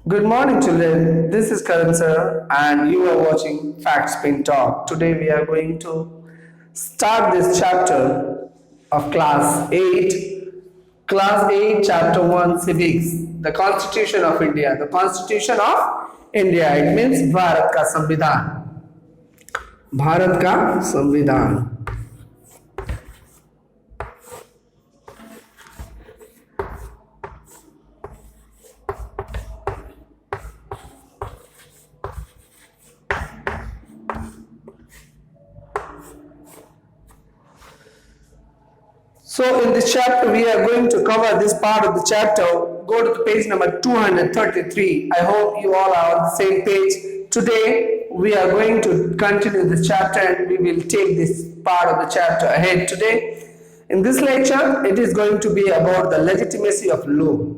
Good morning, children. This is Karan sir, and you are watching Facts Spin Talk. Today, we are going to start this chapter of Class 8, Chapter 1, Civics, the Constitution of India. The Constitution of India, it means Bharat का संविधान. भारत का संविधान. So in this chapter, we are going to cover this part of the chapter. Go to the page number 233. I hope you all are on the same page. Today, we are going to continue this chapter and we will take this part of the chapter ahead today. In this lecture, it is going to be about the legitimacy of law.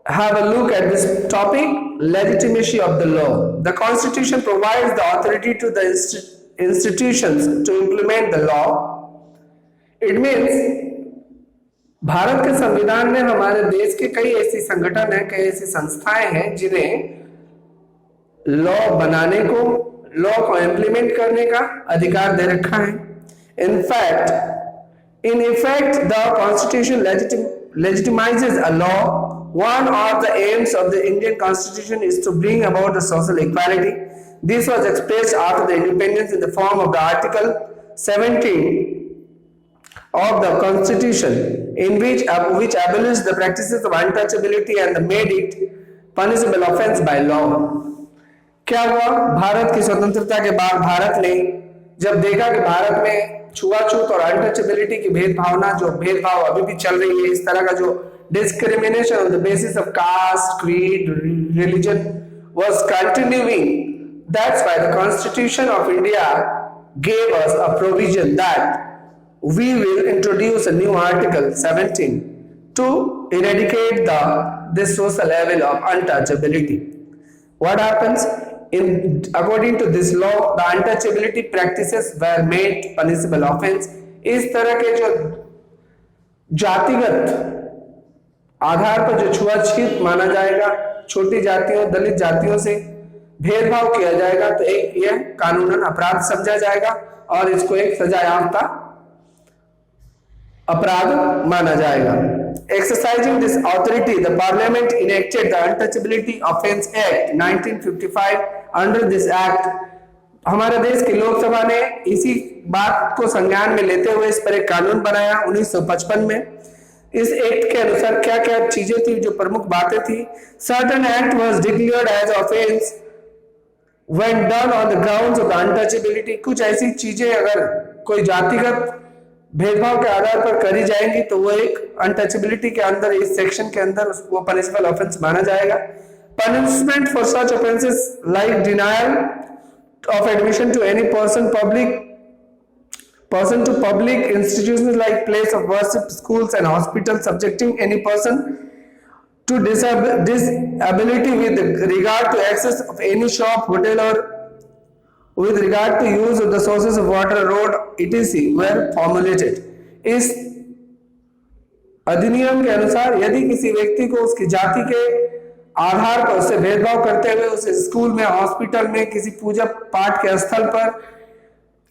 Have a look at this topic, legitimacy of the law. The Constitution provides the authority to the institutions to implement the law. It means Bharat के संविधान में हमारे देश के कई ऐसी संगठन हैं, कई ऐसी संस्थाएं हैं जिन्हें लॉ बनाने को, लॉ को इम्प्लीमेंट करने का अधिकार दे रखा है. In effect the constitution legitimizes a law. One of the aims of the Indian Constitution is to bring about the social equality. This was expressed after the independence in the form of the Article 17 of the Constitution, in which abolished the practices of untouchability and made it punishable offense by law. क्या हुआ? भारत की स्वतंत्रता के बाद भारत ने जब देखा कि भारत में छुआछूत और अनटचेबिलिटी की भेदभावना, जो भेदभाव अभी भी चल रही है, इस तरह का जो discrimination on the basis of caste, creed, religion was continuing. That's why the Constitution of India gave us a provision that we will introduce a new Article 17 to eradicate this social level of untouchability. What happens? According to this law, the untouchability practices were made punishable offense. इस तरह के जो जातिगत आधार पर जो छुआछूत माना जाएगा, छोटी जातियों, दलित जातियों से भेदभाव किया जाएगा, तो एक यह कानूनन अपराध समझा जाएगा और इसको एक सजायाफ्ता अपराध माना जाएगा. Exercising this authority, the Parliament enacted the Untouchability Offence Act 1955. Under this act, हमारे देश की लोकसभा ने इसी बात को संज्ञान में लेते हुए इस पर एक कानून बनाया 1955 में. इस एक्ट के अनुसार क्या क्या चीजें थी, जो प्रमुख बातें थी. Certain act was declared as offence when done on the grounds of the untouchability. कुछ ऐसी चीजें अगर कोई जातिगत भेदभाव के आधार पर करी जाएंगी तो वो एक अनटचेबिलिटी के अंदर, इस सेक्शन के अंदर वो पनिशेबल ऑफेंस माना जाएगा. Punishment for such offences like denial of admission to any person to public institutions like place of worship, schools and hospitals, subjecting any person to disability with regard to access of any shop, hotel or with regard to use of the sources of water, road, etc. were formulated. इस अधिनियम के अनुसार यदि किसी व्यक्ति को उसकी जाति के आधार पर उससे भेदभाव करते हुए उसे स्कूल में, हॉस्पिटल में, किसी पूजा पाठ के स्थल पर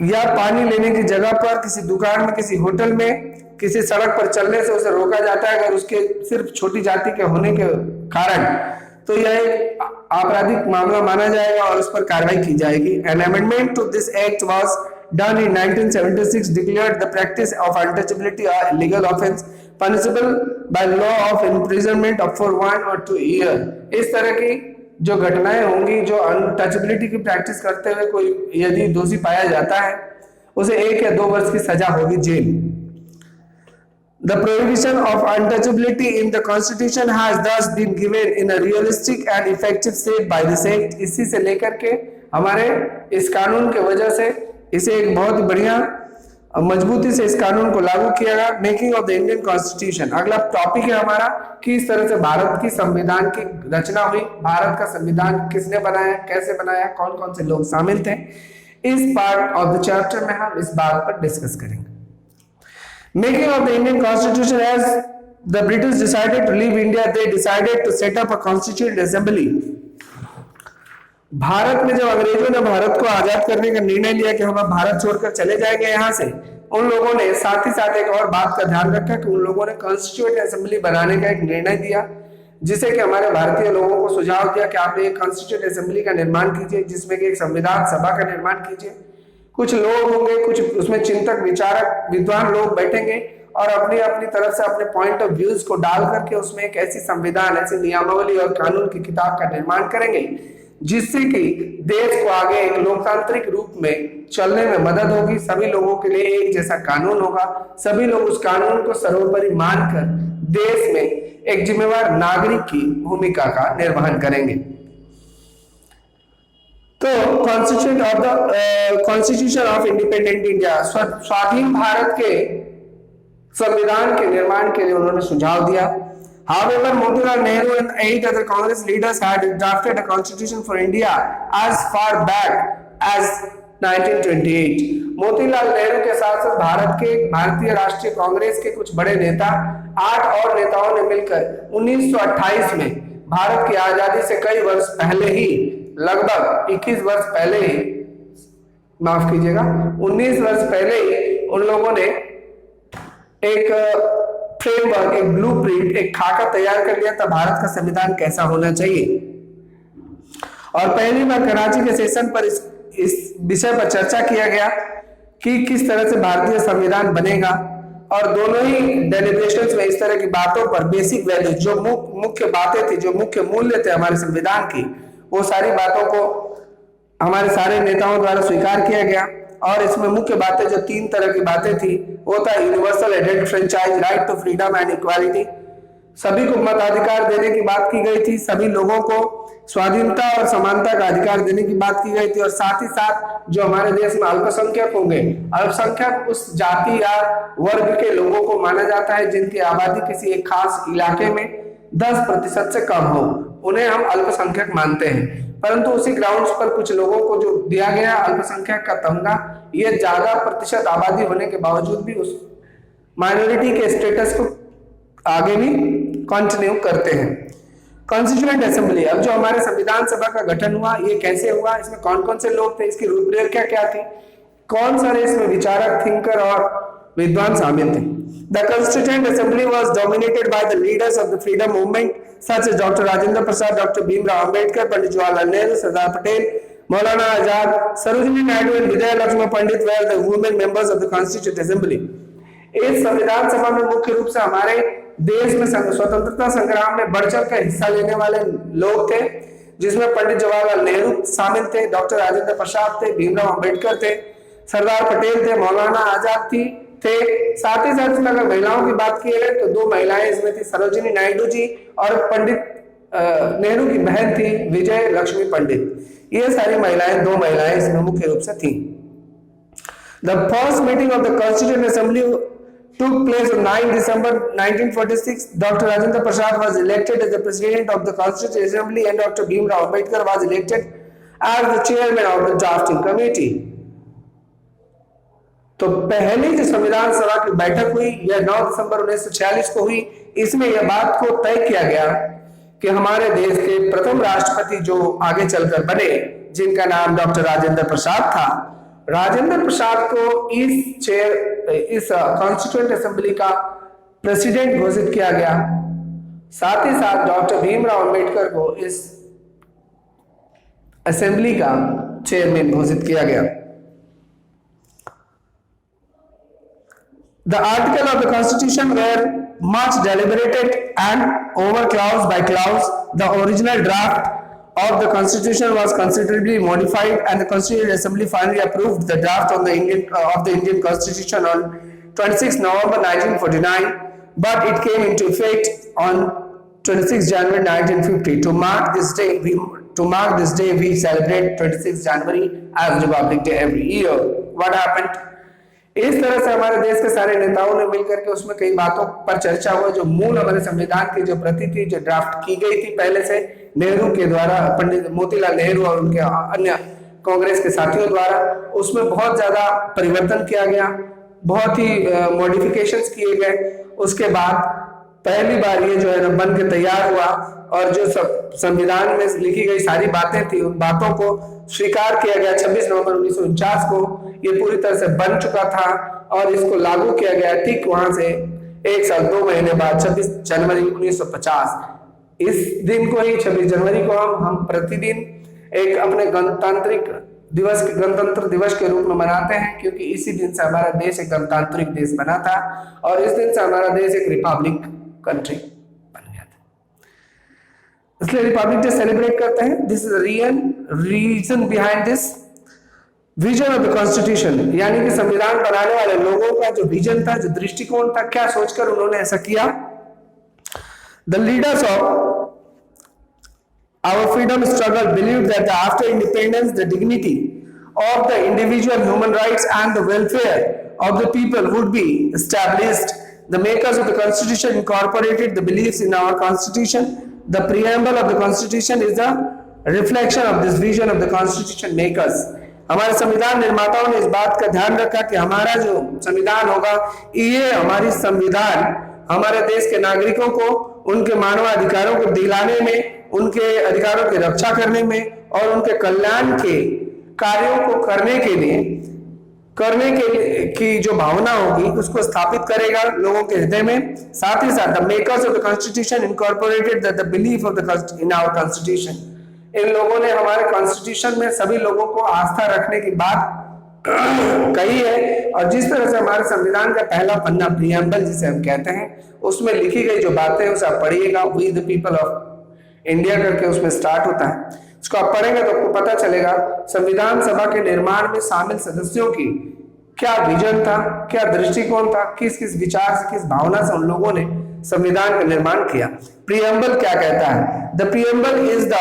या पानी लेने की जगह पर, किसी दुकान में, किसी होटल में, किसी सड़क पर चलने से उसे रोका जाता है अगर उसके सिर्फ छोटी जाति के होने के कारण, तो यह एक आपराधिक मामला माना जाएगा और उस पर कार्रवाई की जाएगी. An amendment to this act was done in 1976, declared the practice of untouchability a legal offence punishable by law of imprisonment of for 1 or 2 years. इस तरह की जो घटनाएं होंगी, जो अनटचेबिलिटी की प्रैक्टिस करते हुए कोई यदि दोषी पाया जाता है, उसे 1 या 2 वर्ष की सजा होगी, jail. The prohibition of untouchability in the Constitution has thus been given in a realistic and effective state by this act. इसी से लेकर के हमारे इस कानून के वजह से इसे एक बहुत बढ़िया मजबूती से इस कानून को लागू किया गया. Making of the Indian constitution, अगला टॉपिक है हमारा, किस तरह से भारत की संविधान की रचना हुई, भारत का संविधान किसने बनाया, कैसे बनाया, कौन कौन से लोग शामिल थे. इस पार्ट ऑफ द चैप्टर में हम इस बात पर डिस्कस करेंगे. Making of the Indian Constitution, as the British decided to leave India, they decided to set up a constituent assembly. Bharat में जब अंग्रेजों ने भारत को आजाद करने का निर्णय लिया कि हम अब भारत छोड़कर चले जाएंगे यहाँ से, उन लोगों ने साथ ही साथ एक और बात का ध्यान रखा कि उन लोगों ने कॉन्स्टिट्यूएंट असेंबली बनाने का एक निर्णय दिया, जिसे कि हमारे भारतीय लोगों को सुझाव दिया कि आप एक कॉन्स्टिट्यूएंट असेंबली का निर्माण कीजिए, जिसमें कि एक संविधान सभा का निर्माण कीजिए। कुछ लोग होंगे, कुछ उसमें चिंतक विचारक विद्वान लोग बैठेंगे और अपनी अपनी तरफ से अपने पॉइंट ऑफ व्यूज को डाल करके उसमें एक ऐसी संविधान, ऐसी नियमावली और कानून की किताब का निर्माण करेंगे, जिससे कि देश को आगे एक लोकतांत्रिक रूप में चलने में मदद होगी। सभी लोगों के लिए एक जैसा कानून होगा, सभी लोग उस कानून को सर्वोपरि मानकर देश में एक जिम्मेवार नागरिक की भूमिका का निर्वहन करेंगे। तो कॉन्स्टिट्यूशन ऑफ इंडिपेंडेंट इंडिया, स्वाधीन भारत के संविधान के निर्माण के लिए उन्होंने सुझाव दिया। However, Motilal Nehru and 8 other Congress leaders had drafted a constitution for India as far back as 1928. Motilal Nehru के साथ साथ भारत के भारतीय राष्ट्रीय कांग्रेस के कुछ बड़े नेता, 8 और नेताओं ने मिलकर 1928 में भारत की आजादी से कई वर्ष पहले ही, लगभग 21 वर्ष पहले ही, माफ कीजिएगा 19 वर्ष पहले ही उन लोगों ने एक फ्रेमवर्क, एक ब्लूप्रिंट, एक खाका तैयार कर लिया था भारत का संविधान कैसा होना चाहिए। और पहली बार कराची के सेशन पर इस विषय पर चर्चा किया गया कि किस तरह से भारतीय संविधान बनेगा, और दोनों ही डेलिब्रेशंस में इस तरह की बातों पर बेसिक वैल्यूज, जो मुख्य बातें थी, जो मुख्य मूल्य थे हमारे संविधान की, वो सारी बातों को हमारे सारे नेताओं द्वारा स्वीकार किया गया। और इसमें मुख्य बातें, जो 3 तरह की बातें थी, वो था यूनिवर्सल एडेड franchise, right to freedom and equality, सभी को मताधिकार देने की बात की गई थी, सभी लोगों को स्वाधीनता और समानता का अधिकार देने की बात की गई थी, और साथ ही साथ जो हमारे देश में अल्पसंख्यक होंगे, अल्पसंख्यक उस जाति या वर्ग के लोगों को माना जाता है जिनकी आबादी किसी एक खास इलाके में 10% से कम हो, उन्हें हम अल्पसंख्यक मानते हैं। परंतु उसी ग्राउंड्स पर कुछ लोगों को जो दिया गया अल्पसंख्यक का तमगा, ये ज्यादा प्रतिशत आबादी होने के बावजूद भी उस माइनॉरिटी के स्टेटस को आगे भी कंटिन्यू करते हैं। कॉन्स्टिट्यूएंट असेंबली, अब जो हमारे संविधान सभा का गठन हुआ, ये कैसे हुआ, इसमें कौन कौन से लोग थे, इसकी रूपरेखा क्या थी, कौन सारे इसमें विचारक, थिंकर और विद्वान शामिल थे। The Constituent Assembly was dominated by the leaders of the freedom movement such as Dr. Rajendra Prasad, Dr. Bhimrao Ambedkar, Pandit Jawaharlal Nehru, Sardar Patel, Maulana Azad, Sarojini Naidu and Vijay Lakshmi Pandit were the women members of the Constituent Assembly. इस संविधान सभा में मुख्य रूप से हमारे देश में स्वतंत्रता संग्राम में बढ़ चढ़ कर हिस्सा लेने वाले लोग थे, जिसमें पंडित जवाहरलाल नेहरू शामिल थे, डॉक्टर राजेंद्र प्रसाद थे, भीमराव अंबेडकर थे, सरदार पटेल थे, मौलाना आजाद थे। साथ ही साथ में अगर महिलाओं की बात की जाए तो 2 महिलाएं इसमें थी, सरोजिनी नायडू जी और पंडित नेहरू की बहन थी विजय लक्ष्मी पंडित। ये सारी महिलाएं, 2 महिलाएं इसमें मुख्य रूप से थी। The first meeting of the Constituent Assembly took place on 9 December 1946. Dr. Rajendra Prasad was elected as the president of the Constituent Assembly and Dr. Bhimrao Ambedkar was elected as the chairman of the drafting committee. तो पहली जो संविधान सभा की बैठक हुई यह 9 दिसंबर 1946 को हुई। इसमें यह बात को तय किया गया कि हमारे देश के प्रथम राष्ट्रपति जो आगे चलकर बने, जिनका नाम डॉक्टर राजेंद्र प्रसाद था, राजेंद्र प्रसाद को इस कॉन्स्टिट्यूएंट असेंबली का प्रेसिडेंट घोषित किया गया। साथ ही साथ डॉक्टर भीमराव अंबेडकर को इस असेंबली का चेयरमैन घोषित किया गया। The article of the Constitution were much deliberated and over clause by clause. The original draft of the Constitution was considerably modified, and the Constituent Assembly finally approved the draft of the Indian Constitution on 26 November 1949. But it came into effect on 26 January 1950. To mark this day, we celebrate 26 January as Republic Day every year. What happened? इस तरह से हमारे देश के सारे नेताओं ने मिलकर के उसमें कई बातों पर चर्चा हुआ। जो मूल हमारे संविधान की जो प्रति थी, जो ड्राफ्ट की गई थी पहले से नेहरू के द्वारा, पंडित मोतीलाल नेहरू और उनके अन्य कांग्रेस के साथियों द्वारा, उसमें बहुत ज्यादा परिवर्तन किया गया, बहुत ही मॉडिफिकेशंस किए गए। उसके बाद पहली बार ये जो है ना बन के तैयार हुआ, और जो संविधान में लिखी गई सारी बातें थी उन बातों को स्वीकार किया गया 26 नवंबर 1949 को। ये पूरी तरह से बन चुका था और इसको लागू किया गया ठीक वहां से 1 साल 2 महीने बाद 26 जनवरी 1950। इस दिन को ही 26 जनवरी को हम प्रतिदिन एक अपने गणतंत्र दिवस के रूप में मनाते हैं, क्योंकि इसी दिन से हमारा देश एक गणतांत्रिक देश बना था और इस दिन से हमारा देश एक रिपब्लिक कंट्री बन गया था। इसलिए रिपब्लिक डे सेलिब्रेट करते हैं। This is real reason behind this vision of the constitution, यानी कि संविधान बनाने वाले लोगों का जो विजन था, जो दृष्टिकोण था, क्या सोचकर उन्होंने ऐसा किया। The leaders of our freedom struggle believed that after independence the dignity of the individual, human rights and the welfare of the people would be established. The makers of the constitution incorporated the beliefs in our constitution. The preamble of the constitution is a reflection of this vision of the constitution makers. हमारे संविधान निर्माताओं ने इस बात का ध्यान रखा कि हमारा जो संविधान होगा, ये हमारी संविधान हमारे देश के नागरिकों को उनके मानवाधिकारों को दिलाने में, उनके अधिकारों की रक्षा करने में और उनके कल्याण के कार्यों को करने के की जो भावना होगी उसको स्थापित करेगा लोगों के हृदय में। साथ ही साथ the makers of the constitution incorporated the belief of the in our constitution, इन लोगों ने हमारे कॉन्स्टिट्यूशन में सभी लोगों को आस्था रखने की बात कही है। और जिस तरह से हमारे संविधान का पहला पन्ना प्रीएम्बल जिसे हम कहते हैं, उसमें लिखी गई जो बातें उसे आप पढ़िएगा, we the people of India करके उसमें स्टार्ट होता है। इसको आप पढ़ेंगे तो आपको पता चलेगा संविधान सभा के निर्माण में शामिल सदस्यों की क्या विजन था, क्या दृष्टिकोण था, किस किस विचार से, किस भावना से उन लोगों ने संविधान का निर्माण किया। प्रीएम्बल क्या कहता है? The preamble is the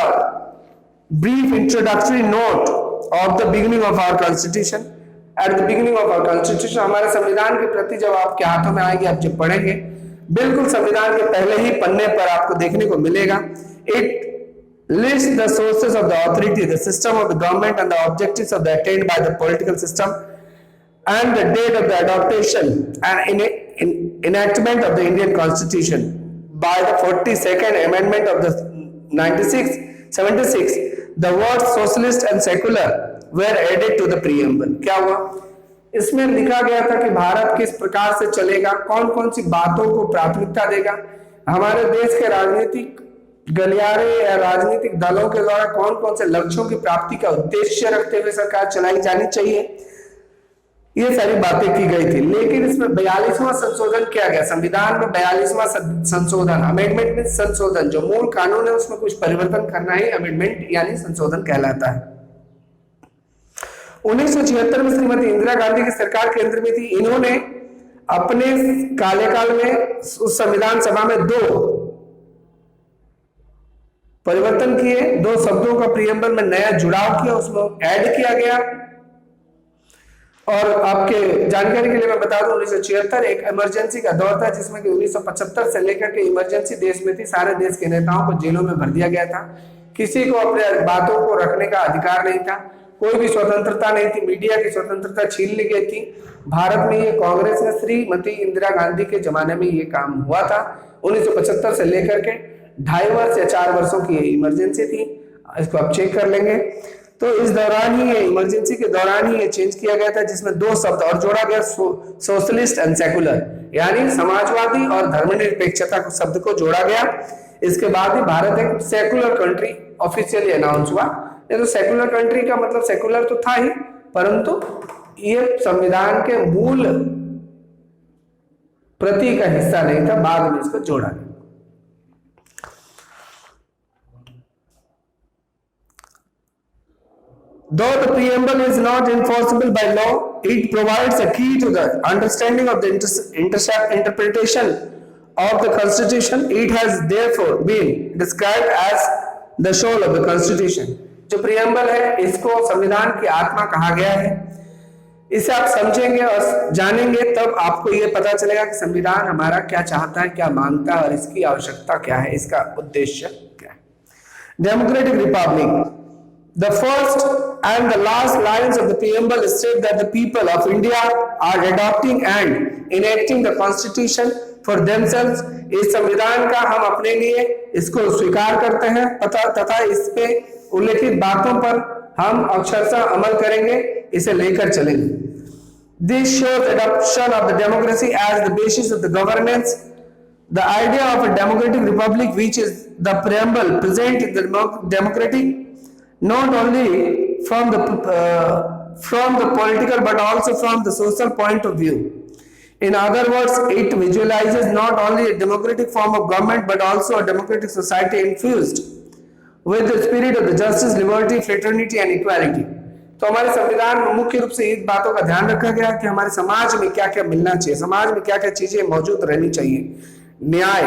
brief introductory note of the beginning of our constitution. At the beginning of our constitution, हमारे संविधान की प्रति जब आपके हाथों में आएगी, आप जब पढ़ेंगे, बिल्कुल संविधान के पहले ही पन्ने पर आपको देखने को मिलेगा। It lists the sources of the authority, the system of the government and the objectives of the attained by the political system and the date of the adoption and enactment of the Indian Constitution by the 42nd Amendment of the 76. The words socialist and secular were added to the preamble. क्या हुआ? इसमें लिखा गया था कि भारत किस प्रकार से चलेगा, कौन कौन सी बातों को प्राथमिकता देगा, हमारे देश के राजनीतिक गलियारे या राजनीतिक दलों के द्वारा कौन कौन से लक्ष्यों की प्राप्ति का उद्देश्य रखते हुए सरकार चलाई जानी चाहिए, ये सारी बातें की गई थी। लेकिन इसमें 42वां संशोधन किया गया। संविधान में 42वां संशोधन, अमेंडमेंट में संशोधन, जो मूल कानून है उसमें कुछ परिवर्तन करना ही अमेंडमेंट यानी संशोधन कहलाता है। 1976 में श्रीमती इंदिरा गांधी की सरकार केंद्र में थी। इन्होंने अपने कार्यकाल में उस संविधान सभा में 2 परिवर्तन किए, 2 शब्दों का प्रीएम्बल में नया जुड़ाव किया, उसमें ऐड किया गया। और आपके जानकारी के लिए मैं बता दूं, 1976 एक इमरजेंसी का दौर था जिसमें कि 1975 से लेकर के इमरजेंसी देश में थी। सारे देश के नेताओं को जेलों में भर दिया गया था, किसी को अपने बातों को रखने का अधिकार नहीं था, कोई भी स्वतंत्रता नहीं थी, मीडिया की स्वतंत्रता छीन ली गई थी। भारत में ये कांग्रेस में श्रीमती इंदिरा गांधी के जमाने में ये काम हुआ था। 1975 से लेकर के 2.5 वर्ष या 4 वर्षों की इमरजेंसी थी, इसको आप चेक कर लेंगे। तो इस दौरान ही, इमरजेंसी के दौरान ही ये चेंज किया गया था, जिसमें 2 शब्द और जोड़ा गया, सोशलिस्ट एंड सेकुलर, यानी समाजवादी और धर्मनिरपेक्षता शब्द को जोड़ा गया। इसके बाद ही भारत एक सेकुलर कंट्री ऑफिशियली अनाउंस हुआ। ये तो सेकुलर कंट्री का मतलब सेकुलर तो था ही, परंतु ये संविधान के मूल प्रति का हिस्सा नहीं था, बाद में इसको जोड़ा गया। Though the preamble is not enforceable by law, it provides a key to the understanding of the interpretation of the Constitution. It has therefore been described as the soul of the Constitution. जो preamble है, इसको संविधान की आत्मा कहा गया है। इसे आप समझेंगे और जानेंगे तब आपको ये पता चलेगा कि संविधान हमारा क्या चाहता है, क्या मांगता है और इसकी आवश्यकता क्या है, इसका उद्देश्य क्या है। Democratic Republic. The first and the last lines of the preamble state that the people of India are adopting and enacting the constitution for themselves इस संविधान का हम अपने लिए इसको स्वीकार करते हैं तथा इस पे उल्लेखित बातों पर हम अक्षरशः अमल करेंगे, इसे लेकर चलेंगे। This shows adoption of the democracy as the basis of the governance. The idea of a democratic republic, which is the preamble present in the democratic, not only from the political but also from the social point of view. In other words, it visualizes not only a democratic form of government but also a democratic society infused with the spirit of the justice, liberty, fraternity and equality. तो हमारे संविधान में मुख्य रूप से इन बातों का ध्यान रखा गया कि हमारे समाज में क्या क्या मिलना चाहिए, समाज में क्या क्या चीजें मौजूद रहनी चाहिए। न्याय,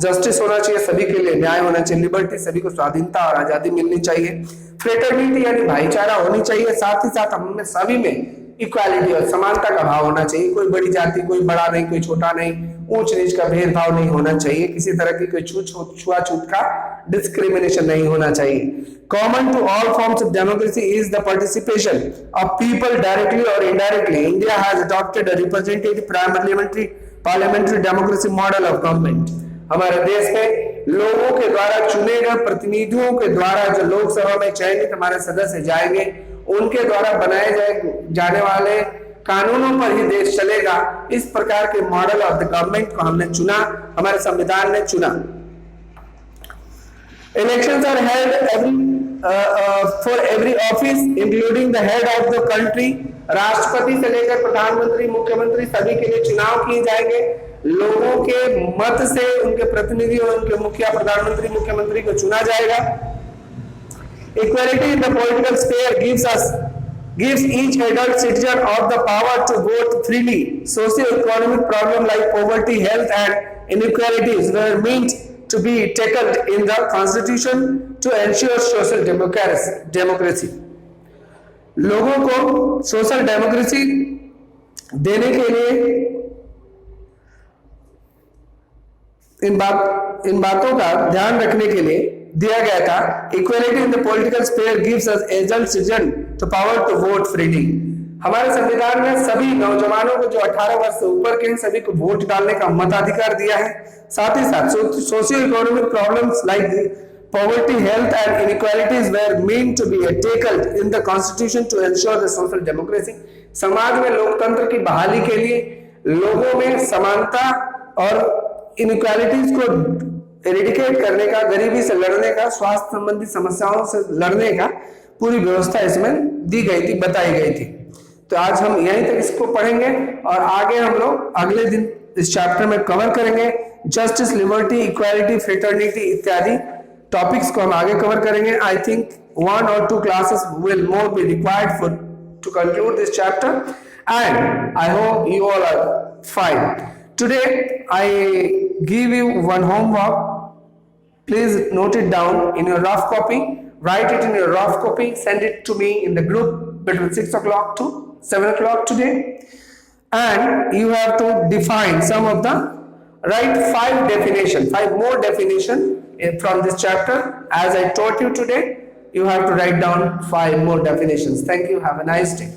जस्टिस होना चाहिए, सभी के लिए न्याय होना चाहिए, लिबर्टी, सभी को स्वाधीनता और आजादी मिलनी चाहिए, फ्रेटर्निटी यानी भाईचारा होनी चाहिए, साथ ही साथ हम सभी में इक्वालिटी और समानता का भाव होना चाहिए। कोई बड़ी जाति, कोई बड़ा नहीं, कोई छोटा नहीं, ऊंच नीच का भेदभाव नहीं होना चाहिए, किसी तरह की कोई छुआछूत का डिस्क्रिमिनेशन नहीं होना चाहिए। Common to all forms of democracy is the participation of people directly or indirectly. India has adopted a representative parliamentary democracy model of government. हमारे देश में लोगों के द्वारा चुने गए प्रतिनिधियों के द्वारा जो लोकसभा में चयनित हमारे सदस्य जाएंगे, उनके द्वारा बनाए जाने वाले कानूनों पर ही देश चलेगा। इस प्रकार के मॉडल ऑफ द गवर्नमेंट को हमने चुना, हमारे संविधान ने चुना। Elections are held for every office including the head of the country. राष्ट्रपति से लेकर प्रधानमंत्री, मुख्यमंत्री सभी के लिए चुनाव किए जाएंगे। लोगों के मत से उनके प्रतिनिधि और उनके मुखिया, प्रधानमंत्री, मुख्यमंत्री को चुना जाएगा। Equality in the political sphere gives each adult citizen of the power to vote freely. Socio-economic problems like poverty, health and inequalities were meant to be tackled in the constitution to ensure social democracy. लोगों को social democracy देने के लिए इन बातों का ध्यान रखने के लिए दिया गया था। Equality in the political sphere gives us adult citizen to power to vote freely. हमारे संविधान ने सभी नौजवानों को जो 18 वर्ष से ऊपर के हैं सभी को वोट डालने का मताधिकार दिया है। साथ ही साथ socio economic problems like poverty, health and inequalities were meant to be tackled in the constitution to ensure the social democracy. समाज में लोकतंत्र की बहाली के लिए लोगों में समानता और इनइक्वालिटीज को एरिडिकेट करने का, गरीबी से लड़ने का, स्वास्थ्य संबंधी समस्याओं से लड़ने का पूरी व्यवस्था इसमें दी गई थी, बताई गई थी। तो आज हम यहीं तक इसको पढ़ेंगे और आगे हम लोग अगले दिन इस चैप्टर में कवर करेंगे। जस्टिस, लिबर्टी, इक्वालिटी, फ्रेटर्निटी इत्यादि टॉपिक्स को हम आगे कवर करेंगे। I think 1 or 2 classes will more be required to conclude this chapter, and I hope you all are fine. Today I give you one homework. Please note it down in your rough copy. Write it in your rough copy. Send it to me in the group between 6 o'clock to 7 o'clock today. And you have to define some of the, write 5 more definition from this chapter. As I taught you today, you have to write down 5 more definitions. Thank you. Have a nice day.